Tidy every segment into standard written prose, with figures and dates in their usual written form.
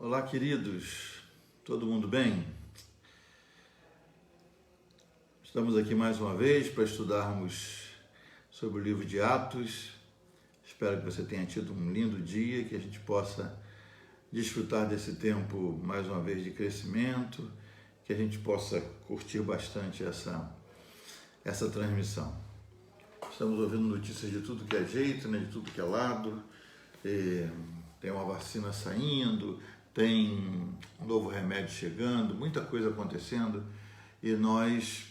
Olá, queridos, todo mundo bem? Estamos aqui mais uma vez para estudarmos sobre o livro de Atos. Espero que você tenha tido um lindo dia, que a gente possa desfrutar desse tempo mais uma vez de crescimento, que a gente possa curtir bastante essa transmissão. Estamos ouvindo notícias de tudo que é jeito, né, de tudo que é lado. Tem uma vacina saindo, tem um novo remédio chegando, muita coisa acontecendo e nós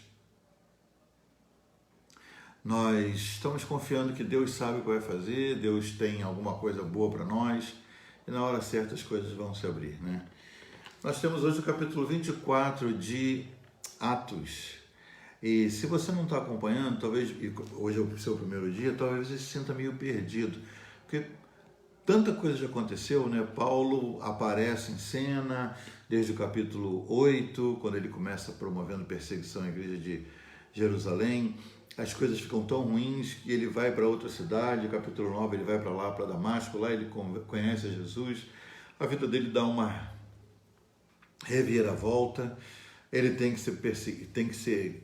estamos confiando que Deus sabe o que vai fazer, Deus tem alguma coisa boa para nós e na hora certa as coisas vão se abrir, né? Nós temos hoje o capítulo 24 de Atos. E se você não está acompanhando, talvez, hoje é o seu primeiro dia, talvez você se sinta meio perdido, porque tanta coisa já aconteceu, né? Paulo aparece em cena desde o capítulo 8, quando ele começa promovendo perseguição à igreja de Jerusalém. As coisas ficam tão ruins que ele vai para outra cidade, capítulo 9 ele vai para lá, para Damasco, lá ele conhece Jesus, a vida dele dá uma reviravolta, ele tem que ser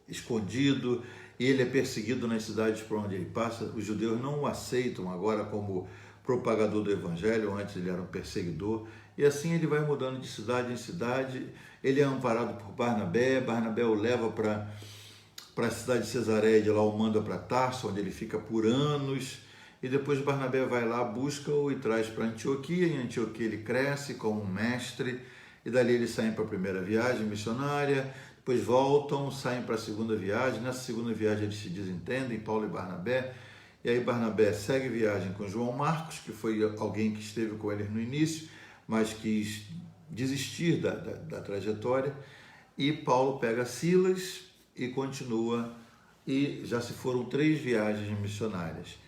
escondido, e ele é perseguido nas cidades por onde ele passa. Os judeus não o aceitam agora como propagador do evangelho, antes ele era um perseguidor, e assim ele vai mudando de cidade em cidade. Ele é amparado por Barnabé o leva para a cidade de Cesareia, de lá o manda para Tarso, onde ele fica por anos, e depois Barnabé vai lá, busca-o e traz para Antioquia. Em Antioquia ele cresce como um mestre, e dali eles saem para a primeira viagem missionária, depois voltam, saem para a segunda viagem. Nessa segunda viagem eles se desentendem, Paulo e Barnabé, e aí Barnabé segue viagem com João Marcos, que foi alguém que esteve com eles no início, mas quis desistir da trajetória, e Paulo pega Silas e continua, e já se foram 3 viagens missionárias.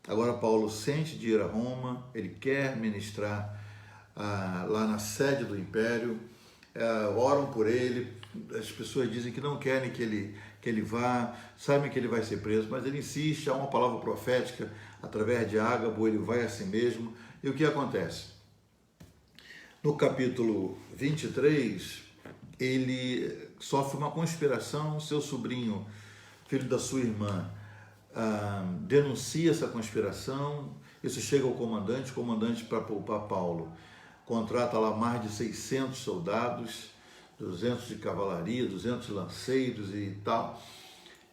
Agora Paulo sente de ir a Roma, ele quer ministrar lá na sede do Império, oram por ele, as pessoas dizem que não querem que ele vá, sabem que ele vai ser preso, mas ele insiste, há uma palavra profética através de Ágabo, ele vai assim mesmo. E o que acontece? No capítulo 23, ele sofre uma conspiração, seu sobrinho, filho da sua irmã, denuncia essa conspiração, isso chega ao comandante, o comandante, para poupar Paulo, contrata lá mais de 600 soldados, 200 de cavalaria, 200 lanceiros e tal,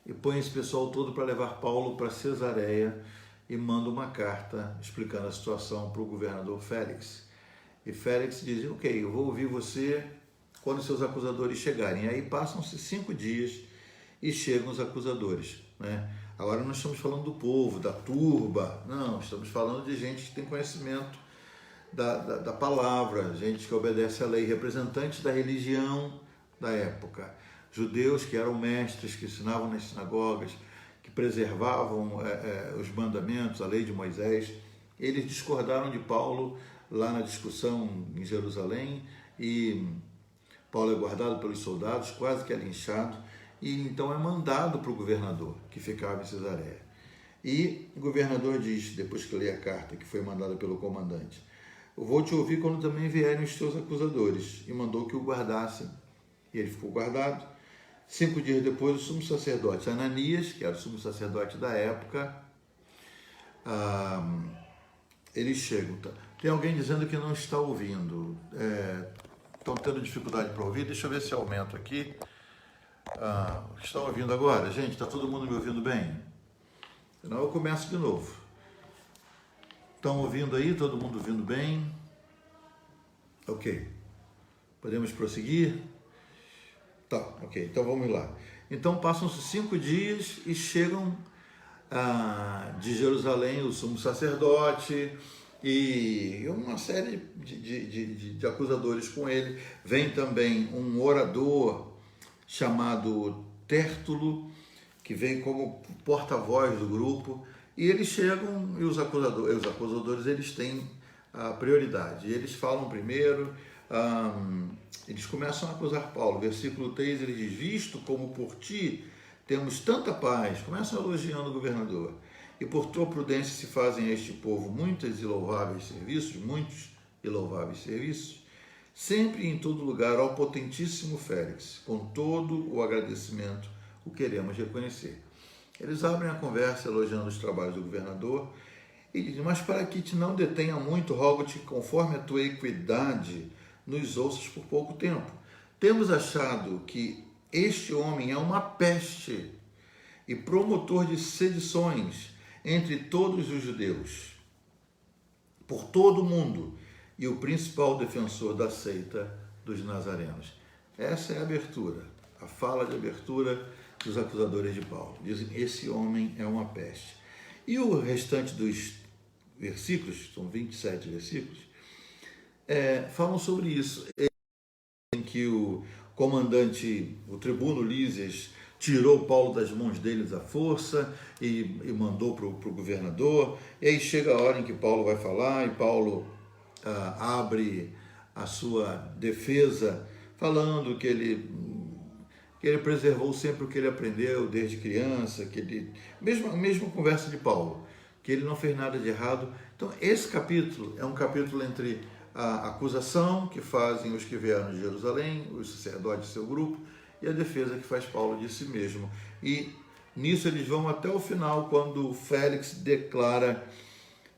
e põe esse pessoal todo para levar Paulo para Cesareia e manda uma carta explicando a situação para o governador Félix. E Félix diz: ok, eu vou ouvir você quando seus acusadores chegarem. E aí passam-se 5 dias e chegam os acusadores, né? Agora não estamos falando do povo, da turba, não, estamos falando de gente que tem conhecimento da palavra, gente que obedece à lei, representantes da religião da época, judeus que eram mestres, que ensinavam nas sinagogas, que preservavam os mandamentos, a lei de Moisés. Eles discordaram de Paulo lá na discussão em Jerusalém, e Paulo é guardado pelos soldados, quase que é linchado, e então é mandado para o governador, que ficava em Cesareia. E o governador diz, depois que lê a carta que foi mandada pelo comandante: eu vou te ouvir quando também vierem os teus acusadores, e mandou que o guardassem. E ele ficou guardado. 5 dias depois, o sumo sacerdote Ananias, que era o sumo sacerdote da época, eles chegam. Tem alguém dizendo que não está ouvindo. Estão tendo dificuldade para ouvir. Deixa eu ver se aumento aqui. Estão ouvindo agora? Gente, está todo mundo me ouvindo bem? Senão eu começo de novo. Estão ouvindo aí? Todo mundo ouvindo bem? Ok. Podemos prosseguir? Tá, ok. Então vamos lá. Então passam-se 5 dias e chegam de Jerusalém o sumo sacerdote e uma série de acusadores com ele. Vem também um orador chamado Tértulo, que vem como porta-voz do grupo, e eles chegam, e os acusadores eles têm a prioridade. E eles falam primeiro, eles começam a acusar Paulo. Versículo 3, ele diz: visto como por ti temos tanta paz, começam elogiando o governador, e por tua prudência se fazem a este povo muitos e louváveis serviços, muitos e louváveis serviços, sempre e em todo lugar ao potentíssimo Félix, com todo o agradecimento o queremos reconhecer. Eles abrem a conversa elogiando os trabalhos do governador e dizem: mas para que te não detenha muito, rogo-te, conforme a tua equidade, nos ouças por pouco tempo. Temos achado que este homem é uma peste e promotor de sedições entre todos os judeus, por todo o mundo, e o principal defensor da seita dos nazarenos. Essa é a abertura, a fala de abertura dos acusadores de Paulo. Dizem: esse homem é uma peste. E o restante dos versículos, são 27 versículos, falam sobre isso. Em que o comandante, o tribuno Lísias, tirou Paulo das mãos deles à força e mandou para o governador. E aí chega a hora em que Paulo vai falar e Paulo abre a sua defesa falando que ele preservou sempre o que ele aprendeu desde criança, que ele, mesma conversa de Paulo, que ele não fez nada de errado. Então esse capítulo é um capítulo entre a acusação que fazem os que vieram de Jerusalém, os sacerdotes e seu grupo, e a defesa que faz Paulo de si mesmo. E nisso eles vão até o final, quando Félix declara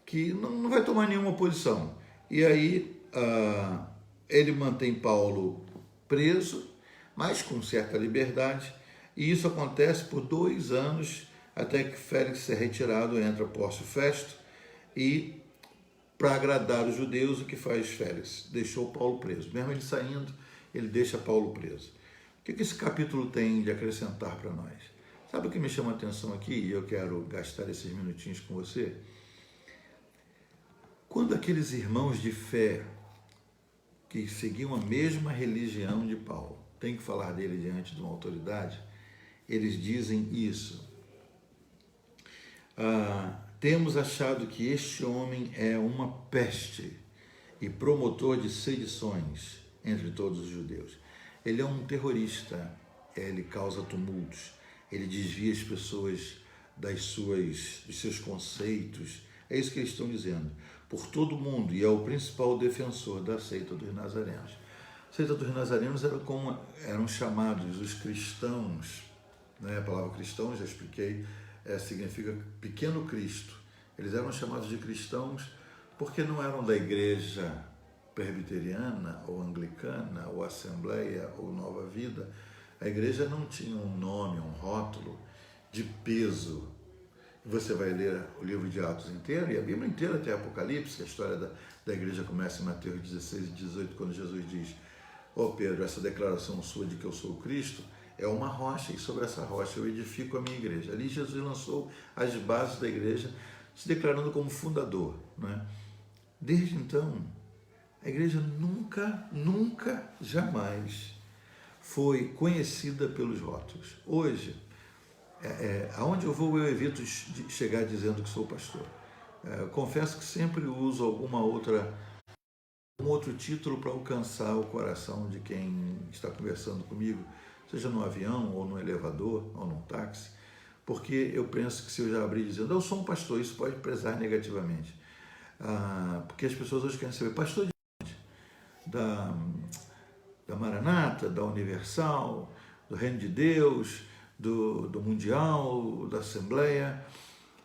que não vai tomar nenhuma posição. E aí ele mantém Paulo preso, mas com certa liberdade, e isso acontece por 2 anos, até que Félix é retirado, entra Pórcio Festo, e para agradar os judeus, o que faz Félix? Deixou Paulo preso. Mesmo ele saindo, ele deixa Paulo preso. O que esse capítulo tem de acrescentar para nós? Sabe o que me chama a atenção aqui, e eu quero gastar esses minutinhos com você? Quando aqueles irmãos de fé que seguiam a mesma religião de Paulo, tem que falar dele diante de uma autoridade, eles dizem isso. Temos achado que este homem é uma peste e promotor de sedições entre todos os judeus. Ele é um terrorista, ele causa tumultos, ele desvia as pessoas dos seus conceitos. É isso que eles estão dizendo. Por todo mundo, e é o principal defensor da seita dos nazarenos. A seita dos nazarenos eram chamados os cristãos, né? A palavra cristão, já expliquei, significa pequeno Cristo. Eles eram chamados de cristãos porque não eram da igreja presbiteriana, ou anglicana, ou assembleia, ou nova vida. A igreja não tinha um nome, um rótulo de peso. Você vai ler o livro de Atos inteiro, e a Bíblia inteira até Apocalipse, a história da igreja começa em Mateus 16 e 18, quando Jesus diz: Pedro, essa declaração sua de que eu sou o Cristo é uma rocha, e sobre essa rocha eu edifico a minha igreja. Ali Jesus lançou as bases da igreja, se declarando como fundador, né? Desde então, a igreja nunca, jamais foi conhecida pelos rótulos. Hoje, aonde eu vou, eu evito chegar dizendo que sou pastor. Confesso que sempre uso um outro título para alcançar o coração de quem está conversando comigo, seja no avião, ou no elevador, ou no táxi, porque eu penso que se eu já abrir dizendo eu sou um pastor, isso pode pesar negativamente. Porque as pessoas hoje querem saber: pastor de onde? Da Maranata, da Universal, do Reino de Deus, do Mundial, da Assembleia.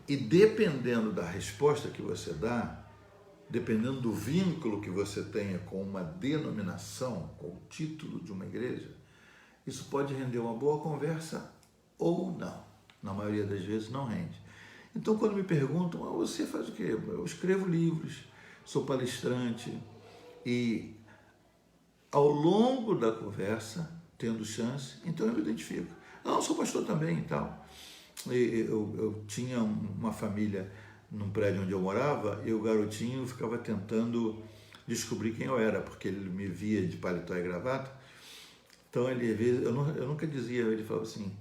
E dependendo da resposta que você dá, dependendo do vínculo que você tenha com uma denominação, com o título de uma igreja, isso pode render uma boa conversa ou não. Na maioria das vezes não rende. Então, quando me perguntam: você faz o quê? Eu escrevo livros, sou palestrante, e ao longo da conversa, tendo chance, então eu me identifico. Não, sou pastor também e tal. Eu tinha uma família num prédio onde eu morava, e o garotinho ficava tentando descobrir quem eu era, porque ele me via de paletó e gravata. Então, eu nunca dizia, ele falava assim: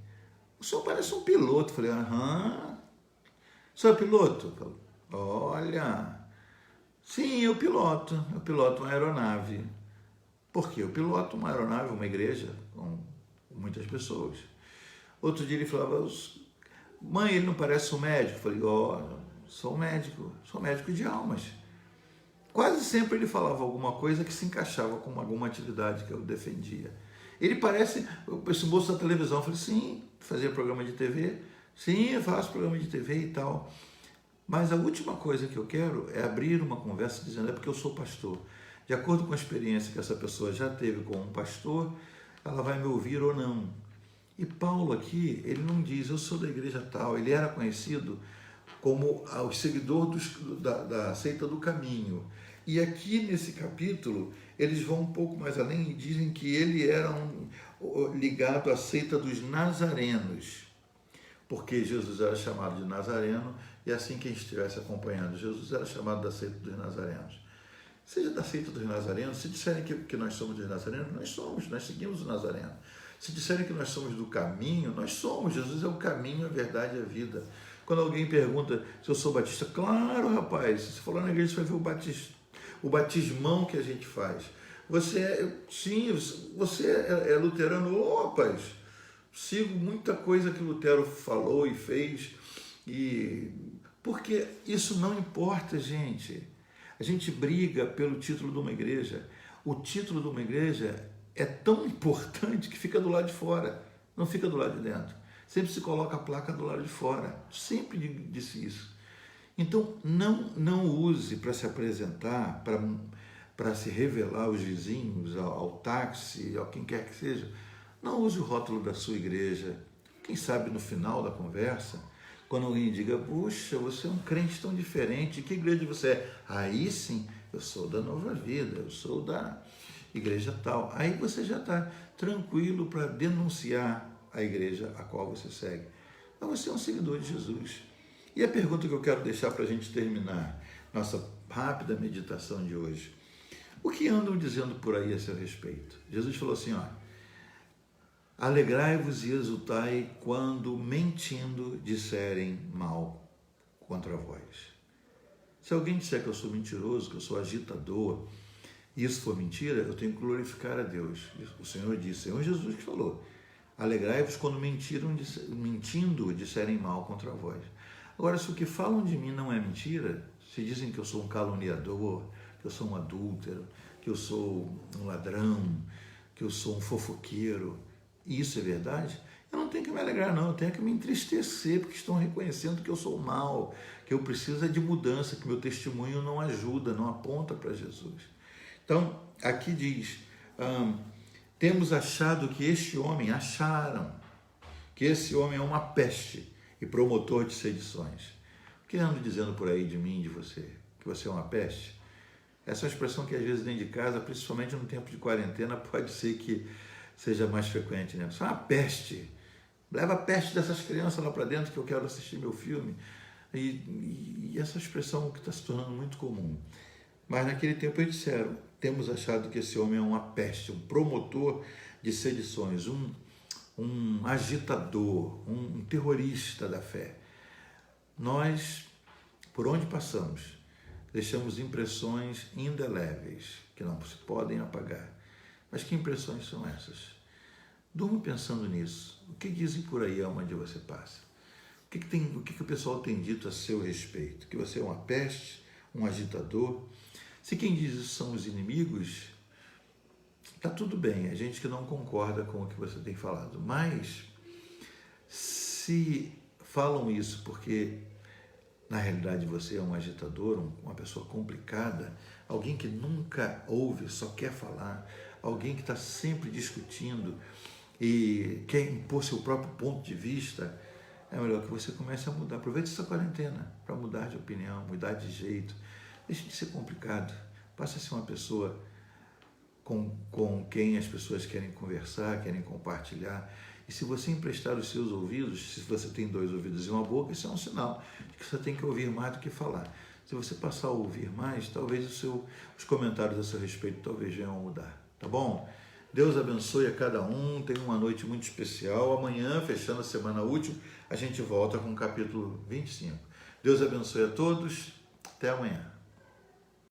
o senhor parece um piloto. Eu falei: aham. O senhor é piloto? Eu falei: olha, sim, eu piloto uma aeronave. Por quê? Eu piloto uma aeronave, uma igreja com muitas pessoas. Outro dia ele falava: mãe, ele não parece um médico? Eu falei: sou médico de almas. Quais quase sempre ele falava alguma coisa que se encaixava com alguma atividade que eu defendia. Ele parece, esse moço da televisão, eu falei, sim, fazia programa de TV, sim, eu faço programa de TV e tal. Mas a última coisa que eu quero é abrir uma conversa dizendo, é porque eu sou pastor. De acordo com a experiência que essa pessoa já teve com um pastor, ela vai me ouvir ou não. E Paulo aqui, ele não diz, eu sou da igreja tal, ele era conhecido como o seguidor da seita do caminho. E aqui nesse capítulo, eles vão um pouco mais além e dizem que ele era ligado à seita dos nazarenos, porque Jesus era chamado de Nazareno, e assim quem estivesse acompanhando Jesus era chamado da seita dos nazarenos. Seja da seita dos nazarenos, se disserem que nós somos dos nazarenos, nós seguimos o Nazareno. Se disserem que nós somos do caminho, nós somos. Jesus é o caminho, a verdade e a vida. Quando alguém pergunta se eu sou batista, claro, rapaz, se você for lá na igreja, você vai ver o batismão que a gente faz. Sim, você é luterano, rapaz, sigo muita coisa que Lutero falou e fez, porque isso não importa, gente. A gente briga pelo título de uma igreja. O título de uma igreja é tão importante que fica do lado de fora, não fica do lado de dentro. Sempre se coloca a placa do lado de fora. Sempre disse isso. Então, não use para se apresentar, para se revelar aos vizinhos, ao táxi, a quem quer que seja. Não use o rótulo da sua igreja. Quem sabe no final da conversa, quando alguém diga, puxa, você é um crente tão diferente, que igreja você é? Aí sim, eu sou da Nova Vida, eu sou da igreja tal. Aí você já está tranquilo para denunciar a igreja a qual você segue. Então você é um seguidor de Jesus. E a pergunta que eu quero deixar para a gente terminar nossa rápida meditação de hoje. O que andam dizendo por aí a seu respeito? Jesus falou assim, alegrai-vos e exultai quando, mentindo, disserem mal contra vós. Se alguém disser que eu sou mentiroso, que eu sou agitador, e isso for mentira, eu tenho que glorificar a Deus. O Senhor disse, Senhor Jesus que falou, alegrai-vos quando mentindo disserem mal contra vós. Agora, se o que falam de mim não é mentira, se dizem que eu sou um caluniador, que eu sou um adúltero, que eu sou um ladrão, que eu sou um fofoqueiro, e isso é verdade, eu não tenho que me alegrar não, eu tenho que me entristecer, porque estão reconhecendo que eu sou mal, que eu preciso de mudança, que meu testemunho não ajuda, não aponta para Jesus. Então, aqui diz, temos achado que acharam que esse homem é uma peste e promotor de sedições. O que andam dizendo por aí de mim, de você? Que você é uma peste? Essa é uma expressão que às vezes dentro de casa, principalmente no tempo de quarentena, pode ser que seja mais frequente, né? Você é uma peste. Leva a peste dessas crianças lá para dentro que eu quero assistir meu filme. E essa expressão que está se tornando muito comum. Mas naquele tempo eles disseram, temos achado que esse homem é uma peste, um promotor de sedições, um agitador, um terrorista da fé. Nós, por onde passamos, deixamos impressões indeléveis, que não se podem apagar. Mas que impressões são essas? Durma pensando nisso. O que dizem por aí aonde você passa? O que o pessoal tem dito a seu respeito? Que você é uma peste, um agitador? Se quem diz isso são os inimigos, está tudo bem, é gente que não concorda com o que você tem falado. Mas, se falam isso porque, na realidade, você é um agitador, uma pessoa complicada, alguém que nunca ouve, só quer falar, alguém que está sempre discutindo e quer impor seu próprio ponto de vista, é melhor que você comece a mudar. Aproveite essa quarentena para mudar de opinião, mudar de jeito. Deixe de ser complicado. Passe a ser uma pessoa com quem as pessoas querem conversar, querem compartilhar. E se você emprestar os seus ouvidos, se você tem 2 ouvidos e uma boca, isso é um sinal de que você tem que ouvir mais do que falar. Se você passar a ouvir mais, talvez os comentários a seu respeito talvez venham a mudar. Tá bom? Deus abençoe a cada um. Tenha uma noite muito especial. Amanhã, fechando a semana útil, a gente volta com o capítulo 25. Deus abençoe a todos. Até amanhã.